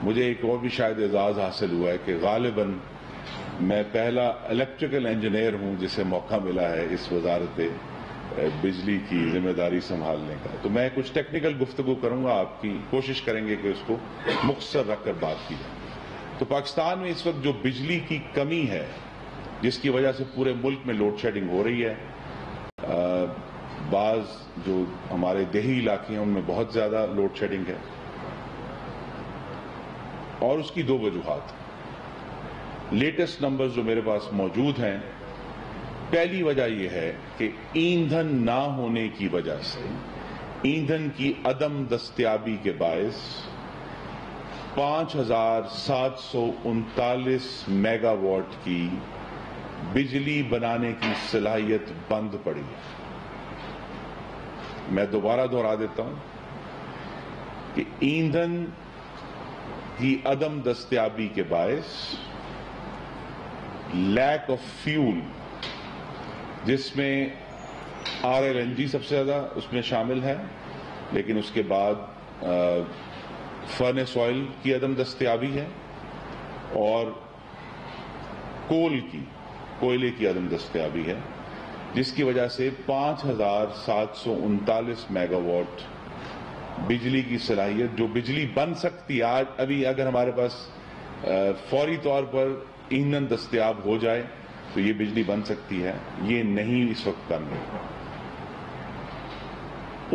مجھے ایک اور بھی شاید اعزاز حاصل ہوا ہے کہ غالباً میں پہلا الیکٹریکل انجینئر ہوں جسے موقع ملا ہے اس وزارت بجلی کی ذمہ داری سنبھالنے کا. تو میں کچھ ٹیکنیکل گفتگو کروں گا، آپ کی کوشش کریں گے کہ اس کو مختصر رکھ کر بات کی جائے. تو پاکستان میں اس وقت جو بجلی کی کمی ہے جس کی وجہ سے پورے ملک میں لوڈ شیڈنگ ہو رہی ہے، بعض جو ہمارے دیہی علاقے ہیں ان میں بہت زیادہ لوڈ شیڈنگ ہے، اور اس کی دو وجوہات. لیٹسٹ نمبرز جو میرے پاس موجود ہیں، پہلی وجہ یہ ہے کہ ایندھن نہ ہونے کی وجہ سے، ایندھن کی عدم دستیابی کے باعث 5739 میگا واٹ کی بجلی بنانے کی صلاحیت بند پڑی ہے. میں دوبارہ دہرا دیتا ہوں کہ ایندھن کی عدم دستیابی کے باعث لیک آف فیول، جس میں RLNG سب سے زیادہ اس میں شامل ہے، لیکن اس کے بعد فرنس آئل کی عدم دستیابی ہے اور کوئلے کی عدم دستیابی ہے، جس کی وجہ سے 5739 میگا واٹ بجلی کی صلاحیت جو بجلی بن سکتی آج ابھی اگر ہمارے پاس فوری طور پر ایندھن دستیاب ہو جائے تو یہ بجلی بن سکتی ہے، یہ نہیں اس وقت بن رہی.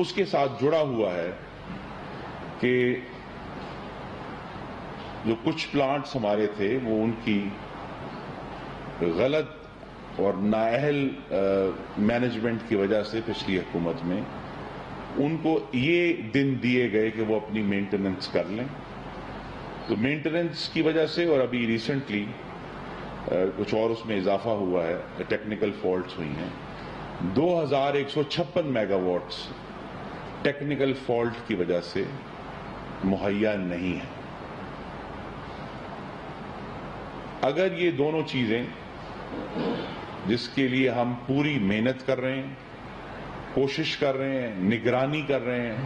اس کے ساتھ جڑا ہوا ہے کہ جو کچھ پلانٹس ہمارے تھے وہ ان کی غلط اور نااہل مینجمنٹ کی وجہ سے پچھلی حکومت میں ان کو یہ دن دیے گئے کہ وہ اپنی مینٹیننس کر لیں. تو مینٹیننس کی وجہ سے اور ابھی ریسنٹلی کچھ اور اس میں اضافہ ہوا ہے، ٹیکنیکل فالٹس ہوئی ہیں. 2156 میگا واٹس ٹیکنیکل فالٹ کی وجہ سے مہیا نہیں ہے. اگر یہ دونوں چیزیں جس کے لیے ہم پوری محنت کر رہے ہیں، کوشش کر رہے ہیں، نگرانی کر رہے ہیں،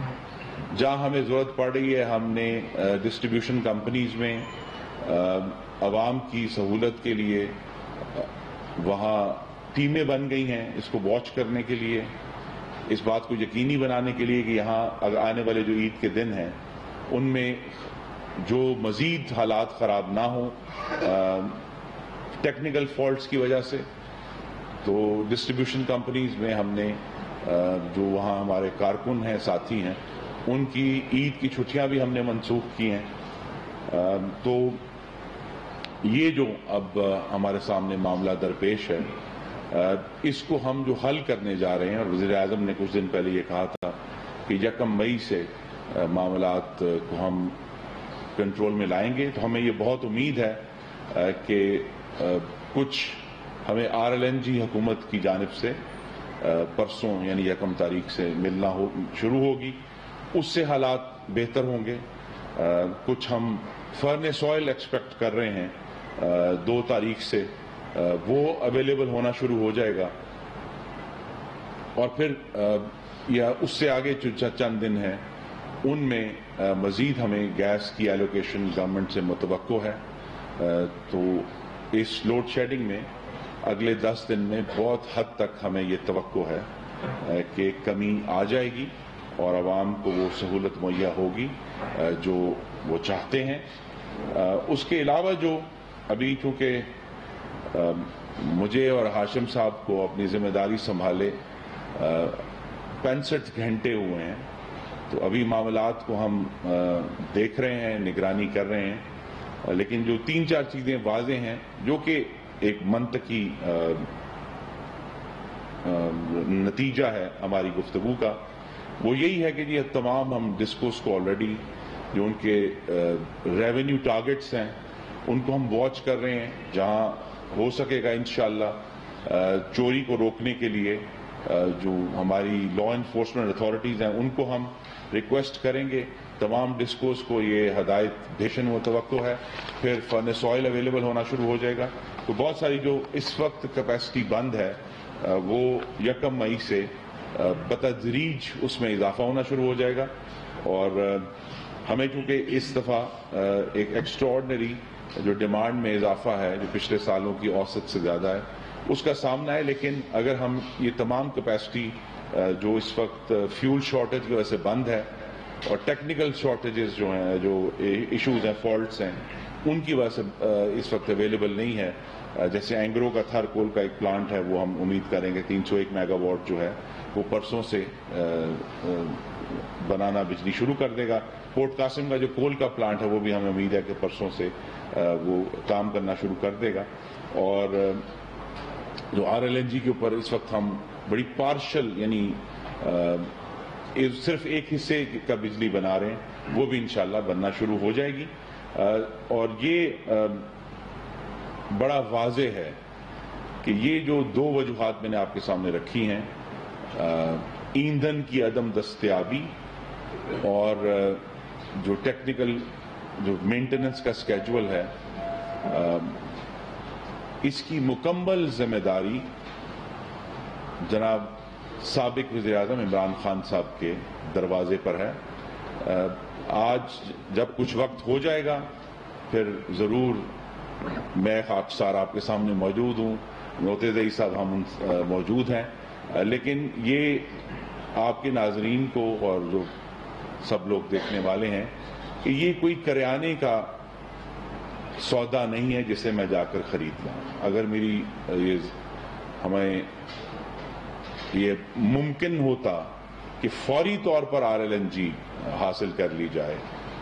جہاں ہمیں ضرورت پڑ رہی ہے ہم نے ڈسٹریبیوشن کمپنیز میں عوام کی سہولت کے لیے وہاں ٹیمیں بن گئی ہیں اس کو واچ کرنے کے لیے، اس بات کو یقینی بنانے کے لیے کہ یہاں آنے والے جو عید کے دن ہیں ان میں جو مزید حالات خراب نہ ہوں ٹیکنیکل فالٹس کی وجہ سے. تو ڈسٹریبیوشن کمپنیز میں ہم نے جو وہاں ہمارے کارکن ہیں، ساتھی ہیں، ان کی عید کی چھٹیاں بھی ہم نے منسوخ کی ہیں. تو یہ جو اب ہمارے سامنے معاملہ درپیش ہے، اس کو ہم جو حل کرنے جا رہے ہیں، اور وزیر اعظم نے کچھ دن پہلے یہ کہا تھا کہ 1 مئی سے معاملات کو ہم کنٹرول میں لائیں گے. تو ہمیں یہ بہت امید ہے کہ کچھ ہمیں RLNG حکومت کی جانب سے پرسوں یعنی 1 تاریخ سے ملنا شروع ہوگی، اس سے حالات بہتر ہوں گے. کچھ ہم فرنس آئل ایکسپیکٹ کر رہے ہیں 2 تاریخ سے وہ اویلیبل ہونا شروع ہو جائے گا، اور پھر یا اس سے آگے جو چند دن ہیں ان میں مزید ہمیں گیس کی ایلوکیشن گورنمنٹ سے متوقع ہے. تو اس لوڈ شیڈنگ میں اگلے 10 دن میں بہت حد تک ہمیں یہ توقع ہے کہ کمی آ جائے گی اور عوام کو وہ سہولت مہیا ہوگی جو وہ چاہتے ہیں. اس کے علاوہ جو ابھی چونکہ مجھے اور ہاشم صاحب کو اپنی ذمہ داری سنبھالے 65 گھنٹے ہوئے ہیں، تو ابھی معاملات کو ہم دیکھ رہے ہیں، نگرانی کر رہے ہیں، لیکن جو 3-4 چیزیں واضح ہیں جو کہ ایک منطقی نتیجہ ہے ہماری گفتگو کا، وہ یہی ہے کہ یہ تمام ہم ڈسکوز کو آلریڈی جو ان کے ریونیو ٹارگٹس ہیں ان کو ہم واچ کر رہے ہیں. جہاں ہو سکے گا انشاءاللہ چوری کو روکنے کے لیے جو ہماری لا انفورسمنٹ اتھارٹیز ہیں ان کو ہم ریکویسٹ کریں گے. تمام ڈسکوز کو یہ ہدایت بھیجنے متوقع ہے. پھر فرنس آئل اویلیبل ہونا شروع ہو جائے گا. تو بہت ساری جو اس وقت کیپیسٹی بند ہے وہ 1 مئی سے بتدریج اس میں اضافہ ہونا شروع ہو جائے گا. اور ہمیں چونکہ اس دفعہ ایک ایکسٹراڈنری جو ڈیمانڈ میں اضافہ ہے جو پچھلے سالوں کی اوسط سے زیادہ ہے اس کا سامنا ہے، لیکن اگر ہم یہ تمام کیپیسٹی جو اس وقت فیول شارٹیج کی وجہ سے بند ہے اور ٹیکنیکل شارٹیجز جو ہیں، جو ایشوز ہیں، فالٹس ہیں، ان کی وجہ سے اس وقت اویلیبل نہیں ہے، جیسے اینگرو کا تھر کول کا ایک پلانٹ ہے، وہ ہم امید کریں گے 301 میگا واٹ جو ہے وہ پرسوں سے بنانا بجلی شروع کر دے گا۔ پورٹ قاسم کا جو کول کا پلانٹ ہے وہ بھی ہمیں امید ہے کہ پرسوں سے وہ کام کرنا شروع کر دے گا، اور جو RLNG کے اوپر اس وقت ہم بڑی پارشل یعنی صرف ایک حصے کا بجلی بنا رہے ہیں، وہ بھی انشاءاللہ بننا شروع ہو جائے گی، اور یہ بڑا واضح ہے کہ یہ جو دو وجوہات میں نے آپ کے سامنے رکھی ہیں، ایندھن کی عدم دستیابی اور جو ٹیکنیکل جو مینٹیننس کا سکیجول ہے، اس کی مکمل ذمہ داری جناب سابق وزیر اعظم عمران خان صاحب کے دروازے پر ہے۔ آج جب کچھ وقت ہو جائے گا پھر ضرور میں خاکسار آپ کے سامنے موجود ہوں، نوتیزئی صاحب ہم موجود ہیں، لیکن یہ آپ کے ناظرین کو اور جو سب لوگ دیکھنے والے ہیں کہ یہ کوئی کریانے کا سودا نہیں ہے جسے میں جا کر خرید لوں۔ اگر میری ہمیں یہ ممکن ہوتا کہ فوری طور پر RLNG حاصل کر لی جائے،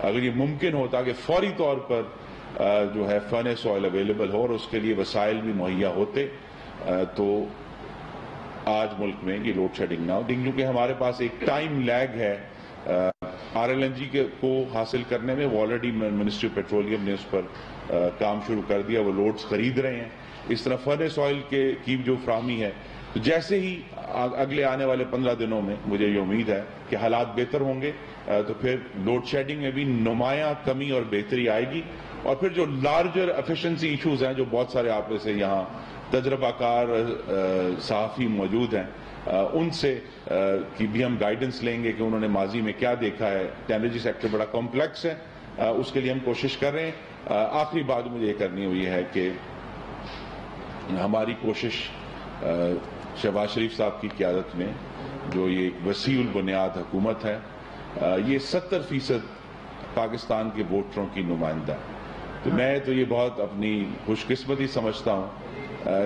اگر یہ ممکن ہوتا کہ فوری طور پر جو ہے فرنس آئل اویلیبل ہو اور اس کے لیے وسائل بھی مہیا ہوتے، تو آج ملک میں یہ لوڈ شیڈنگ نہ ہو، کیونکہ ہمارے پاس ایک ٹائم لیگ ہے RLNG کو حاصل کرنے میں۔ وہ آلریڈی منسٹری آف پیٹرولیم نے اس پر کام شروع کر دیا، وہ لوڈز خرید رہے ہیں۔ اس طرح فرنس آئل کی جو فراہمی ہے، تو جیسے ہی اگلے آنے والے 15 دنوں میں مجھے یہ امید ہے کہ حالات بہتر ہوں گے، تو پھر لوڈ شیڈنگ میں بھی نمایاں کمی اور بہتری آئے گی، اور پھر جو لارجر ایفیشنسی ایشوز ہیں، جو بہت سارے آپ میں سے یہاں تجربہ کار صحافی موجود ہیں، ان سے کی بھی ہم گائیڈنس لیں گے کہ انہوں نے ماضی میں کیا دیکھا ہے۔ ٹیکنالوجی سیکٹر بڑا کمپلیکس ہے، اس کے لیے ہم کوشش کر رہے ہیں۔ آخری بات مجھے یہ کرنی ہوئی ہے کہ ہماری کوشش شہباز شریف صاحب کی قیادت میں جو یہ ایک وسیع البنیاد حکومت ہے، یہ 70% پاکستان کے ووٹروں کی نمائندہ ہے۔ تو میں تو یہ بہت اپنی خوش قسمتی سمجھتا ہوں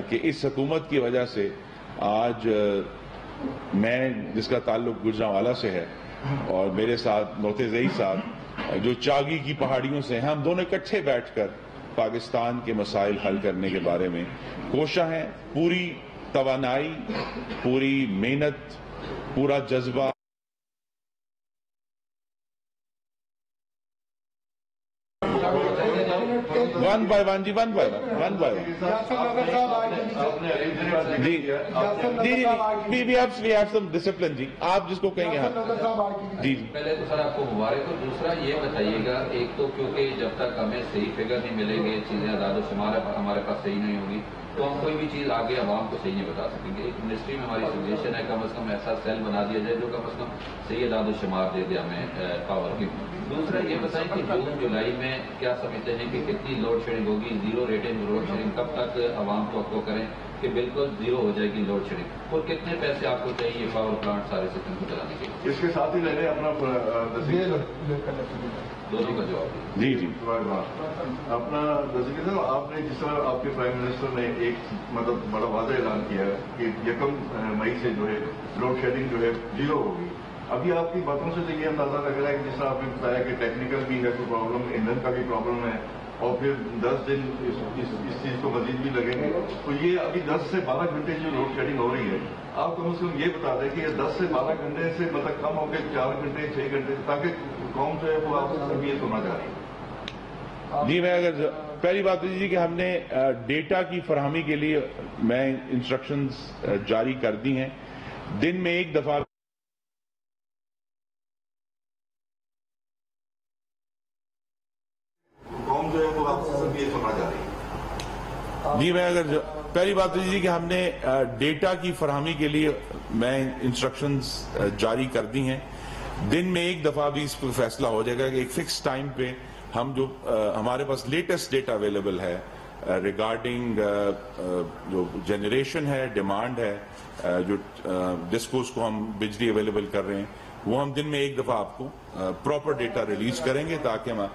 کہ اس حکومت کی وجہ سے آج میں جس کا تعلق گجرانوالہ سے ہے اور میرے ساتھ نوتیزئی صاحب جو چاگی کی پہاڑیوں سے ہیں، ہم دونوں اکٹھے بیٹھ کر پاکستان کے مسائل حل کرنے کے بارے میں کوشاں ہیں۔ پوری توانائی، پوری محنت، پورا جذبہ ون بائی ون جی وی ہیو سم ڈسپلن جی، آپ جس کو کہیں گے جی۔ پہلے تو سر آپ کو مبارک، اور دوسرا یہ بتائیے گا، ایک تو کیونکہ جب تک ہمیں صحیح فگر نہیں ملیں گے، چیزیں اعداد و شمار ہمارے پاس صحیح نہیں ہوگی، تو ہم کوئی بھی چیز آگے عوام کو صحیح نہیں بتا سکیں گے۔ ایک منسٹری میں ہماری سجیشن ہے کم از کم ایسا سیل بنا دیا جائے جو کم از کم صحیح اعداد و شمار دے دے ہمیں پاور کی۔ دوسرا یہ بتائیں کہ جون جولائی میں کیا سمجھتے ہیں کہ کتنی لوڈ شیڈنگ ہوگی؟ زیرو ریٹنگ لوڈ شیڈنگ کب تک عوام توقع کریں کہ بالکل زیرو ہو جائے گی لوڈ شیڈنگ، اور کتنے پیسے آپ کو چاہیے پاور پلانٹ سارے سسٹم کو چلانے کے لیے؟ اس کے ساتھ ہی میں نے اپنا دونوں کا جواب جی اپنا ذکر، آپ نے جس طرح آپ کے پرائم منسٹر نے ایک مطلب بڑا واضح اعلان کیا ہے کہ 1 مئی سے جو ہے لوڈ شیڈنگ جو ہے زیرو ہوگی۔ ابھی آپ کی باتوں سے تو یہ اندازہ لگ رہا ہے کہ جس طرح آپ نے بتایا کہ ٹیکنیکل بھی ہے کوئی پرابلم، ایندھن کا بھی پرابلم ہے، اور پھر 10 دن اس چیز کو مزید بھی لگیں گے، تو یہ ابھی 10 سے 12 گھنٹے جو لوڈ شیڈنگ ہو رہی ہے، آپ کم از کم یہ بتا دیں کہ یہ 10 سے 12 گھنٹے سے مطلب کم ہو کے 4 گھنٹے 6 گھنٹے، تاکہ قوم جو ہے وہ آپ سے سہمیت ہونا چاہ رہی ہے۔ جی، میں اگر پہلی بات یہ کہ ہم نے ڈیٹا کی فراہمی کے لیے میں انسٹرکشنز جاری کر دی ہیں، دن میں ایک دفعہ قوم جو ہے وہ آپ سے سہمیت ہونا چاہ رہی ہے۔ جی، میں اگر پہلی بات یہ کہ ہم نے ڈیٹا کی فراہمی کے لیے میں انسٹرکشنز جاری کر دی ہیں، دن میں ایک دفعہ بھی اس پر فیصلہ ہو جائے گا کہ ایک فکس ٹائم پہ ہم جو ہمارے پاس لیٹسٹ ڈیٹا اویلیبل ہے ریگارڈنگ جو جنریشن ہے، ڈیمانڈ ہے، جو جس کو اس کو ہم بجلی اویلیبل کر رہے ہیں، وہ ہم دن میں ایک دفعہ آپ کو پراپر ڈیٹا ریلیز کریں گے تاکہ ہم.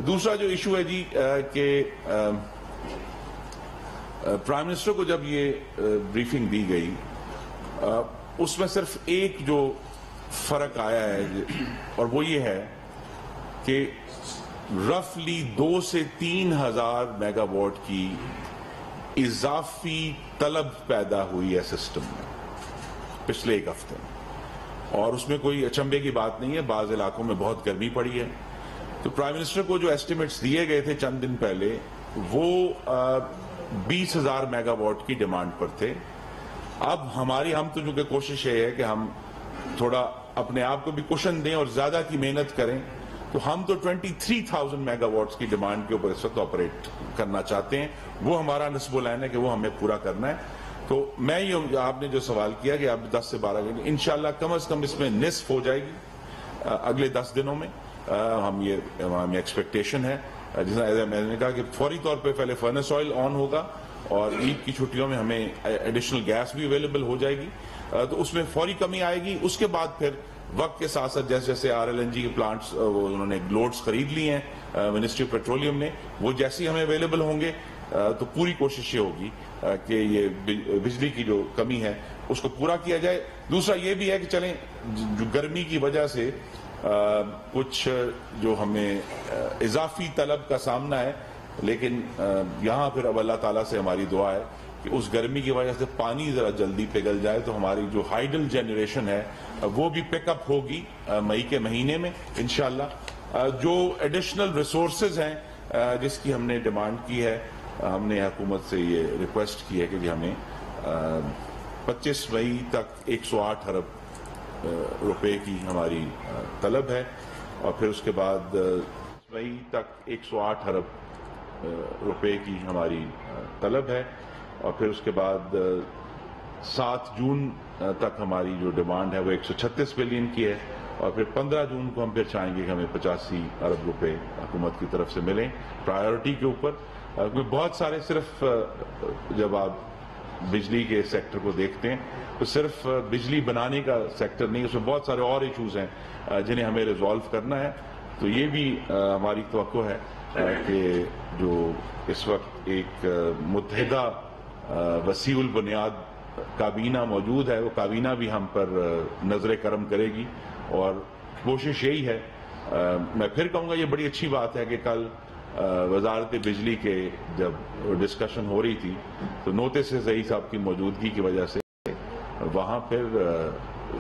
دوسرا جو ایشو ہے جی کہ پرائم منسٹر کو جب یہ بریفنگ دی گئی اس میں صرف ایک جو فرق آیا ہے اور وہ یہ ہے کہ رفلی 2 سے 3 ہزار میگا واٹ کی اضافی طلب پیدا ہوئی ہے سسٹم میں پچھلے ایک ہفتے میں، اور اس میں کوئی اچنبے کی بات نہیں ہے. بعض علاقوں میں بہت گرمی پڑی ہے، تو پرائم منسٹر کو جو ایسٹیمیٹس دیے گئے تھے چند دن پہلے وہ 20,000 میگا واٹ کی ڈیمانڈ پر تھے. اب ہم تو جو کہ کوشش یہ ہے کہ ہم تھوڑا اپنے آپ کو بھی کوشن دیں اور زیادہ کی محنت کریں، تو ہم تو 23,000 میگا واٹس کی ڈیمانڈ کے اوپر اس وقت آپریٹ کرنا چاہتے ہیں. وہ ہمارا نصب العین ہے کہ وہ ہمیں پورا کرنا ہے. تو میں یہ آپ نے جو سوال کیا کہ اب 10 سے 12 گھنٹے انشاءاللہ کم از کم اس میں نصف ہو جائے گی اگلے 10 دنوں میں. ہمیں ایکسپیکٹیشن ہے، جس میں نے کہا کہ فوری طور پہ پہلے فرنس آئل آن ہوگا اور عید کی چھٹیوں میں ہمیں ایڈیشنل گیس بھی اویلیبل ہو جائے گی، تو اس میں فوری کمی آئے گی. اس کے بعد پھر وقت کے ساتھ ساتھ جیسے جیسے RLNG کے پلانٹس انہوں نے لوڈز خرید لی ہیں منسٹری آف پیٹرولیم نے، وہ جیسے ہمیں اویلیبل ہوں گے تو پوری کوشش یہ ہوگی کہ یہ بجلی کی جو کمی ہے اس کو پورا کیا جائے. دوسرا یہ بھی ہے کہ چلیں جو گرمی کی وجہ سے کچھ جو ہمیں اضافی طلب کا سامنا ہے، لیکن یہاں پھر اب اللہ تعالیٰ سے ہماری دعا ہے کہ اس گرمی کی وجہ سے پانی ذرا جلدی پگھل جائے تو ہماری جو ہائیڈل جنریشن ہے وہ بھی پک اپ ہوگی مئی کے مہینے میں انشاءاللہ. جو ایڈیشنل ریسورسز ہیں جس کی ہم نے ڈیمانڈ کی ہے، ہم نے حکومت سے یہ ریکویسٹ کی ہے کہ ہمیں 25 مئی تک 108 ارب روپے کی ہماری طلب ہے، اور پھر اس کے بعد مئی تک 108 ارب روپے کی ہماری طلب ہے، اور پھر اس کے بعد 7 جون تک ہماری جو ڈیمانڈ ہے وہ 136 بلین کی ہے، اور پھر 15 جون کو ہم پھر چاہیں گے کہ ہمیں 85 ارب روپے حکومت کی طرف سے ملیں پرائیورٹی کے اوپر. بہت سارے صرف جب آپ بجلی کے سیکٹر کو دیکھتے ہیں تو صرف بجلی بنانے کا سیکٹر نہیں، اس میں بہت سارے اور ایشوز ہیں جنہیں ہمیں ریزالو کرنا ہے. تو یہ بھی ہماری توقع ہے کہ جو اس وقت ایک متحدہ وسیع البنیاد کابینہ موجود ہے، وہ کابینہ بھی ہم پر نظر کرم کرے گی، اور کوشش یہی ہے. میں پھر کہوں گا یہ بڑی اچھی بات ہے کہ کل وزارت بجلی کے جب ڈسکشن ہو رہی تھی تو نوتے سے ضعیف صاحب کی موجودگی کی وجہ سے وہاں پھر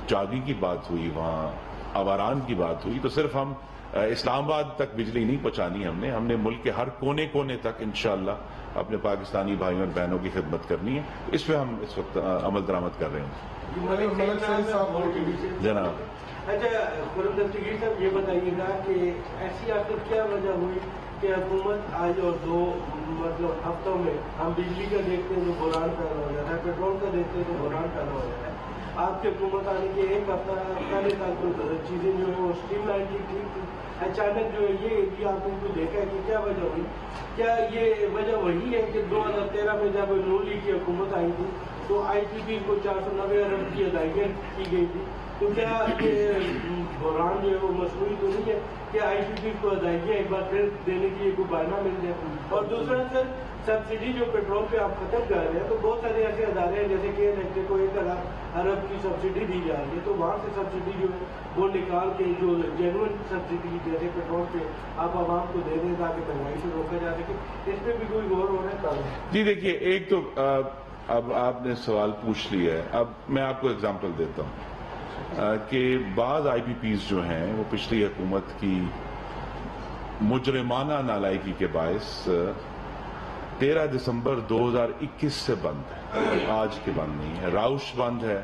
چاگی کی بات ہوئی، وہاں آواران کی بات ہوئی. تو صرف ہم اسلام آباد تک بجلی نہیں پہنچانی، ہم نے ملک کے ہر کونے کونے تک انشاءاللہ اپنے پاکستانی بھائیوں اور بہنوں کی خدمت کرنی ہے. اس پہ ہم اس وقت عمل درآمد کر رہے ہیں. جناب اچھا خورم دستگیر صاحب یہ بتائیے گا کہ ایسی آخر کیا وجہ ہوئی کہ حکومت آج اور 2 ہفتوں میں ہم بجلی کا دیکھتے ہیں تو بحران پیدا ہو جاتا ہے، پیٹرول کا دیکھتے ہیں تو بحران پیدا ہو جاتا ہے. آپ کی حکومت آنے کے ایک ہفتہ پہلے تک چیزیں جو ہے وہ اسٹریم لائن کی ٹھیک تھی، اچانک جو ہے یہ آپ نے کو دیکھا ہے کہ کیا وجہ ہوئی؟ کیا یہ وجہ وہی ہے کہ 2013 میں جب نون لیگ کی حکومت آئی تھی تو IPP کو 490 ارب کی ادائیگیاں کی گئی تھی، تو کیا یہ بحران جو ہے وہ مصنوعی تو نہیں ہے کہ IPP کو ادائیگیاں ایک بار پھر دینے کی کوئی بہانہ مل جائے؟ اور دوسرا سر سبسڈی جو پیٹرول پہ آپ ختم کر رہے ہیں تو بہت سارے ایسے ادارے ہیں جیسے کہ الیکٹرک کو 1 ارب کی سبسڈی دی جا رہی ہے، تو وہاں سے سبسڈی جو ہے وہ نکال کے جو جینوئن سبسڈی جیسے پیٹرول پہ آپ عوام کو دے دیں تاکہ مہنگائی سے روکا جا سکے، اس پہ بھی کوئی غور ہو رہا ہے؟ جی دیکھیے، ایک تو اب آپ نے سوال پوچھ لیا ہے، اب میں آپ کو اگزامپل دیتا ہوں کہ بعض IPPs جو ہیں وہ پچھلی حکومت کی مجرمانہ نالائکی کے باعث 13 دسمبر 2021 سے بند ہے، آج کے بند نہیں ہے. راؤش بند ہے،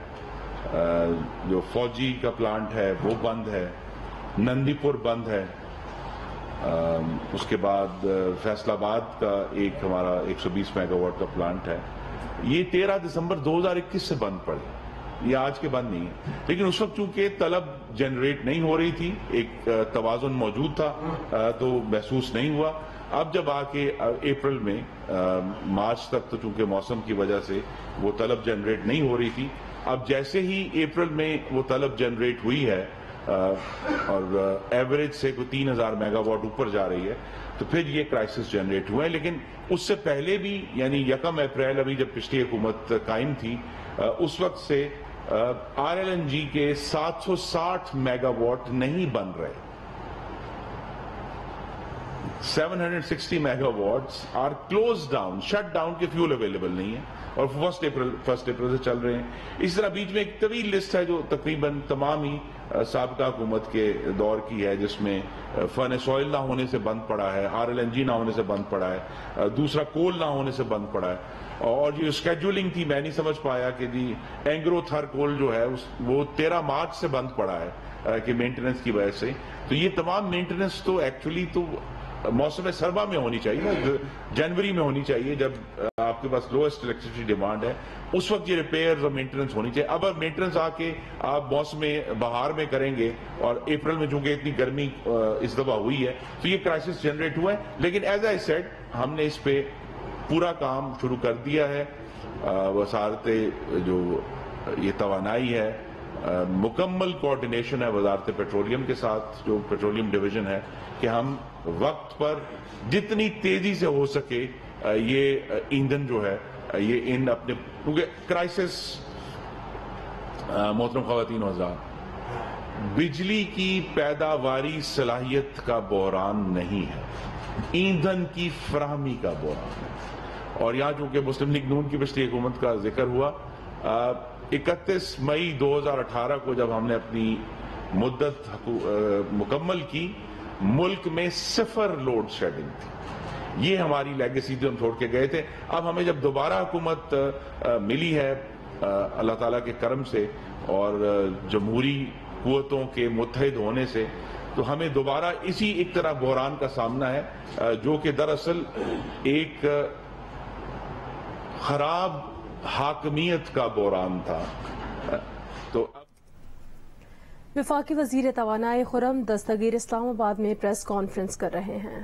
جو فوجی کا پلانٹ ہے وہ بند ہے، نندی پور بند ہے، اس کے بعد فیصل آباد کا ایک ہمارا 120 میگا واٹ کا پلانٹ ہے. یہ 13 دسمبر 2021 سے بند پڑے. یہ آج کے بند نہیں ہے، لیکن اس وقت چونکہ طلب جنریٹ نہیں ہو رہی تھی، ایک توازن موجود تھا تو محسوس نہیں ہوا. اب جب آ کے اپریل میں مارچ تک تو چونکہ موسم کی وجہ سے وہ طلب جنریٹ نہیں ہو رہی تھی، اب جیسے ہی اپریل میں وہ طلب جنریٹ ہوئی ہے اور ایوریج سے کوئی 3000 میگا واٹ اوپر جا رہی ہے، تو پھر یہ کرائسس جنریٹ ہوئے ہیں. لیکن اس سے پہلے بھی یعنی 1 اپریل ابھی جب پچھلی حکومت قائم تھی اس وقت سے RLNG کے 760 میگا واٹ نہیں بن رہے. 760 mega watts are close down, shut down کے فیول اویلیبل نہیں ہے اور 1 اپریل سے چل رہے ہیں. اس طرح بیچ میں ایک طویل لسٹ ہے جو تقریباً تمام ہی سابقہ حکومت کے دور کی ہے، جس میں فرنس آئل نہ ہونے سے بند پڑا ہے، RLNG نہ ہونے سے بند پڑا ہے، دوسرا کول نہ ہونے سے بند پڑا ہے. اور جو اسکیڈولنگ تھی میں نہیں سمجھ پایا کہ جی اینگرو تھر کول جو ہے وہ 13 مارچ سے بند پڑا ہے کہ مینٹیننس کی وجہ سے. تو یہ تمام مینٹیننس تو ایکچولی تو موسم سرما میں ہونی چاہیے، جنوری میں ہونی چاہیے جب آپ کے پاس لوئسٹ الیکٹریسٹی ڈیمانڈ ہے، اس وقت یہ ریپیئرز اور مینٹیننس ہونی چاہیے. اب مینٹیننس آ کے آپ موسم بہار میں کریں گے اور اپریل میں چونکہ اتنی گرمی اس دفعہ ہوئی ہے تو یہ کرائسس جنریٹ ہوا ہے. لیکن ایز آئی سیڈ ہم نے اس پہ پورا کام شروع کر دیا ہے. وزارت جو یہ توانائی ہے، مکمل کوارڈینیشن ہے وزارت پیٹرولیم کے ساتھ، جو پیٹرولیم ڈویژن ہے، کہ ہم وقت پر جتنی تیزی سے ہو سکے یہ ایندھن جو ہے یہ ان اپنے، کیونکہ کرائسس محترم خواتین و حضرات بجلی کی پیداواری صلاحیت کا بحران نہیں ہے، ایندھن کی فراہمی کا بحران ہے. اور یہاں چونکہ مسلم لیگ نون کی پچھلی حکومت کا ذکر ہوا، 31 مئی 2018 کو جب ہم نے اپنی مدت مکمل کی، ملک میں 0 لوڈ شیڈنگ تھی. یہ ہماری لیگیسی جو ہم چھوڑ کے گئے تھے. اب ہمیں جب دوبارہ حکومت ملی ہے اللہ تعالیٰ کے کرم سے اور جمہوری قوتوں کے متحد ہونے سے، تو ہمیں دوبارہ اسی ایک طرح بحران کا سامنا ہے جو کہ دراصل ایک خراب حاکمیت کا بحران تھا. تو وفاقی وزیر توانائی خرم دستگیر اسلام آباد میں پریس کانفرنس کر رہے ہیں.